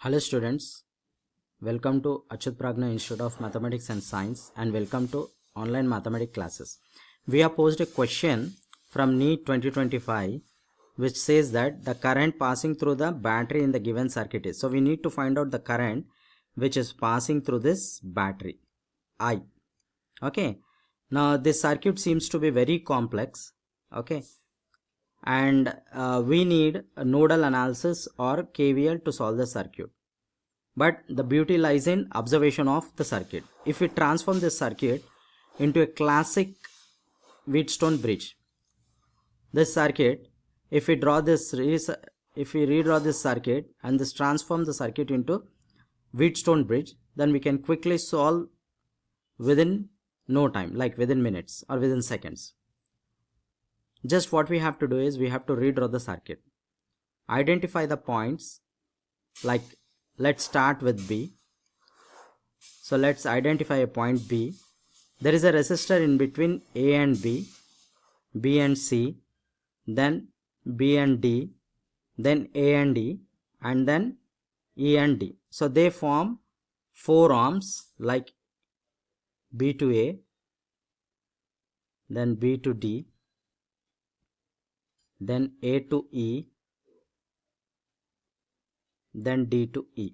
Hello students, welcome to Achyut Pragna Institute of Mathematics and Science and welcome to online mathematics classes. We have posed a question from NEET 2025 which says that the current passing through the battery in the given circuit is. So we need to find out the current which is passing through this battery I. Okay. Now this circuit seems to be very complex. Okay. And we need a nodal analysis or KVL to solve the circuit. But the beauty lies in observation of the circuit. If we transform this circuit into a classic Wheatstone bridge, this circuit, if we redraw this circuit and this transform the circuit into Wheatstone bridge, then we can quickly solve within no time, like within minutes or within seconds. Just what we have to do is we have to redraw the circuit, identify the points, like let's start with B. So let's identify a point B. There is a resistor in between A and B, B and C, then B and D, then A and E, and then E and D. So they form 4 arms, like B to A, then B to D, then A to E, then D to E.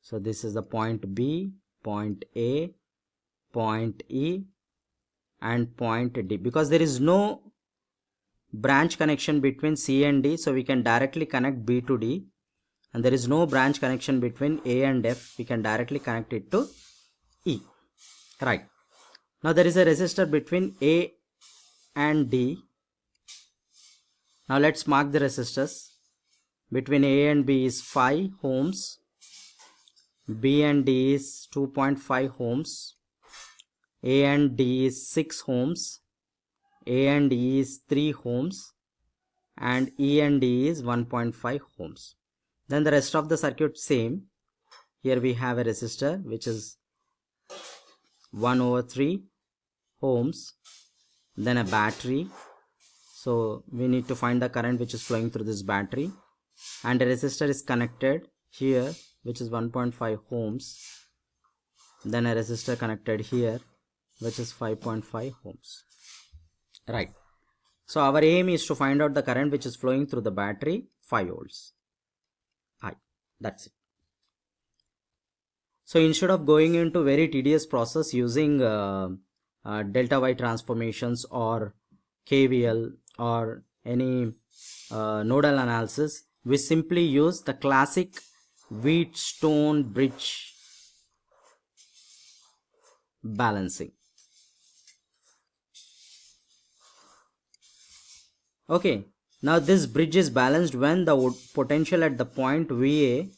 So this is the point B, point A, point E, and point D. Because there is no branch connection between C and D, so we can directly connect B to D, and there is no branch connection between A and F, we can directly connect it to E. Right. Now there is a resistor between A and D. Now let's mark the resistors. Between A and B is 5 ohms, B and D is 2.5 ohms, A and D is 6 ohms, A and E is 3 ohms, and E and D is 1.5 ohms. Then the rest of the circuit same. Here we have a resistor which is 1/3 ohms, then a battery. So we need to find the current which is flowing through this battery, and a resistor is connected here which is 1.5 ohms, then a resistor connected here which is 5.5 ohms. Right. So our aim is to find out the current which is flowing through the battery, 5 volts I. That's it. So instead of going into very tedious process using delta Y transformations or KVL or any nodal analysis, we simply use the classic Wheatstone bridge balancing. Okay, now this bridge is balanced when the potential at the point VA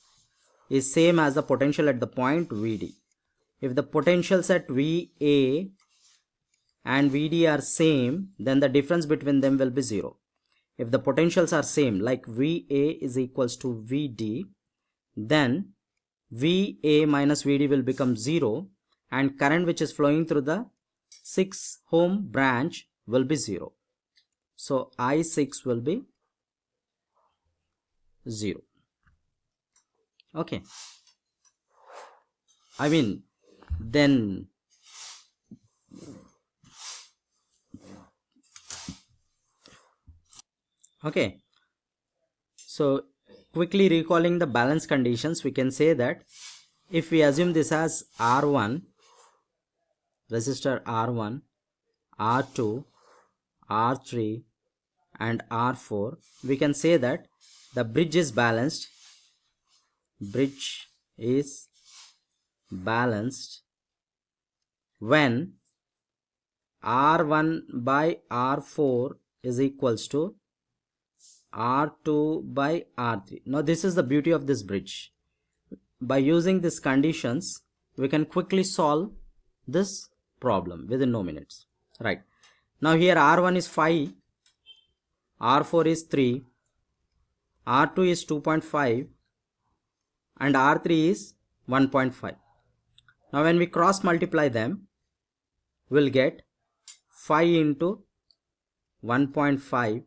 is same as the potential at the point VD. If the potentials at VA and VD are same, then the difference between them will be 0. If the potentials are same, like VA is equals to VD, then VA minus VD will become 0, and current which is flowing through the 6 ohm branch will be 0. So I6 will be 0. Okay. I mean, then okay. So quickly recalling the balance conditions, we can say that if we assume this as R1, resistor R1, R2, R3 and R4, we can say that the bridge is balanced. Bridge is balanced when R1 by R4 is equals to R2 by R3. Now this is the beauty of this bridge. By using these conditions, we can quickly solve this problem within no minutes. Right. Now here R1 is 5, R4 is 3, R2 is 2.5 and R3 is 1.5. Now when we cross multiply them, we'll get 5 into 1.5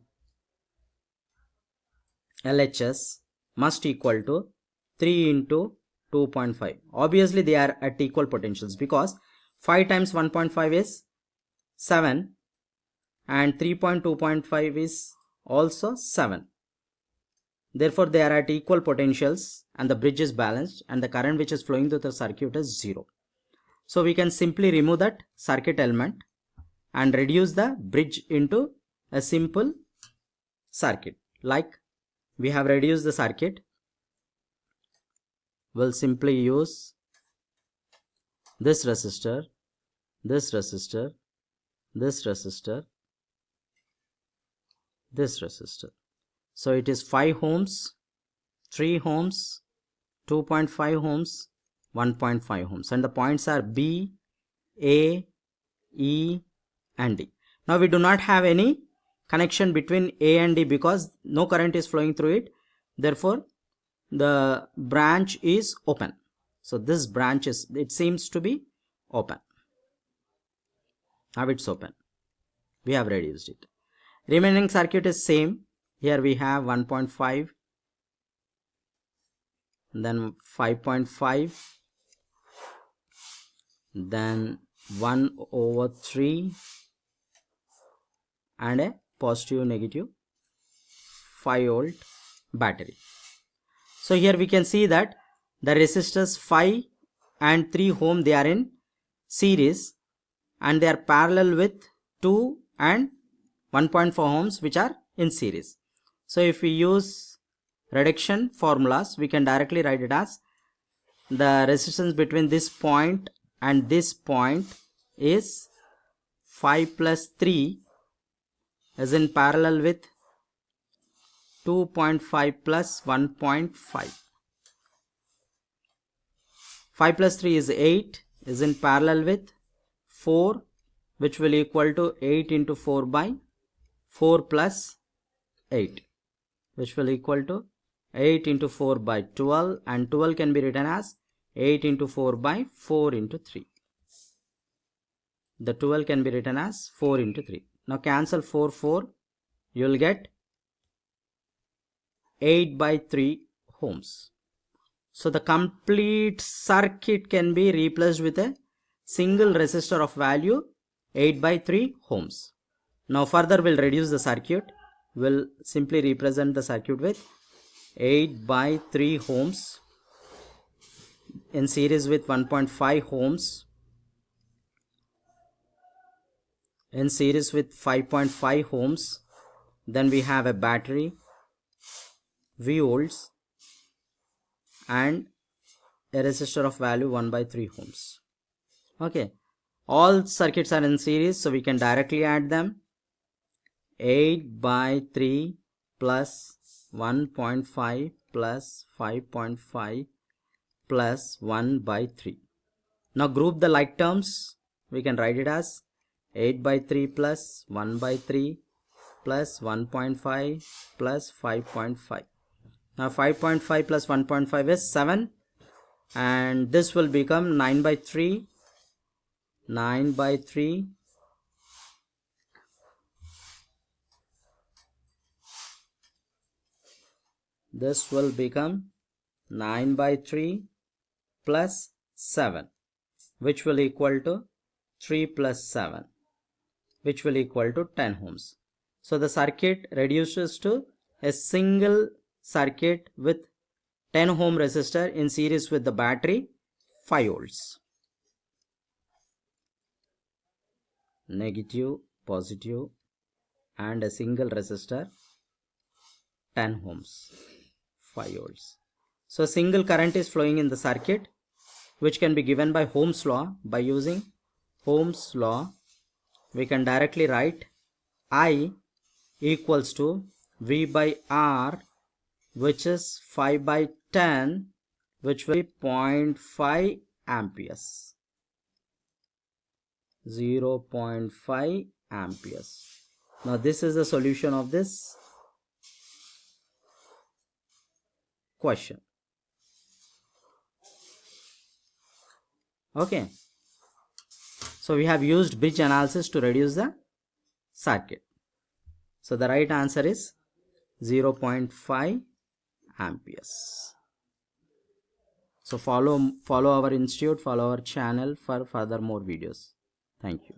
LHS must equal to 3 into 2.5. Obviously they are at equal potentials because 5 times 1.5 is 7 and 3.2.5 is also 7. Therefore they are at equal potentials and the bridge is balanced and the current which is flowing through the circuit is 0. So we can simply remove that circuit element and reduce the bridge into a simple circuit. Like we have reduced the circuit, we'll simply use this resistor, this resistor, this resistor, this resistor. So it is 5 ohms, 3 ohms, 2.5 ohms, 1.5 ohms, and the points are B, A, E and D. Now we do not have any connection between A and D because no current is flowing through it. Therefore the branch is open. So this branch is, it seems to be open. Now it's open. We have reduced it. Remaining circuit is same. Here we have 1.5, then 5.5, then 1/3 and a positive negative 5 volt battery. So here we can see that the resistors 5 and 3 ohm, they are in series and they are parallel with 2 and 1.4 ohms which are in series. So if we use reduction formulas, we can directly write it as the resistance between this point and this point is 5 plus 3 is in parallel with 2.5 plus 1.5. 5 plus 3 is 8, is in parallel with 4, which will equal to 8 into 4 by 4 plus 8, which will equal to 8 into 4 by 12, and 12 can be written as 8 into 4 by 4 into 3. The 12 can be written as 4 into 3. Now cancel 4, you will get 8 by 3 ohms. So the complete circuit can be replaced with a single resistor of value 8 by 3 ohms. Now further we'll reduce the circuit. We'll simply represent the circuit with 8 by 3 ohms in series with 1.5 ohms in series with 5.5 ohms. Then we have a battery, V volts, and a resistor of value 1 by 3 ohms. Okay, all circuits are in series, so we can directly add them. 8 by 3 plus 1.5 plus 5.5 plus 1 by 3. Now group the like terms. We can write it as 8 by 3 plus 1 by 3 plus 1.5 plus 5.5. Now 5.5 plus 1.5 is 7, and this will become 9 by 3. 9 by 3 this will become 9 by 3 plus 7, which will equal to 3 plus 7, which will equal to 10 ohms. So the circuit reduces to a single circuit with 10 ohm resistor in series with the battery 5 volts. Negative, positive, and a single resistor 10 ohms, 5 volts. So single current is flowing in the circuit, which can be given by Ohm's law. By using Ohm's law, we can directly write I equals to V by R, which is 5 by 10, which will be 0.5 amperes. 0.5 amperes. Now this is the solution of this question. Okay, so we have used bridge analysis to reduce the circuit. So the right answer is 0.5 amperes. So follow our institute, follow our channel for further more videos. Thank you.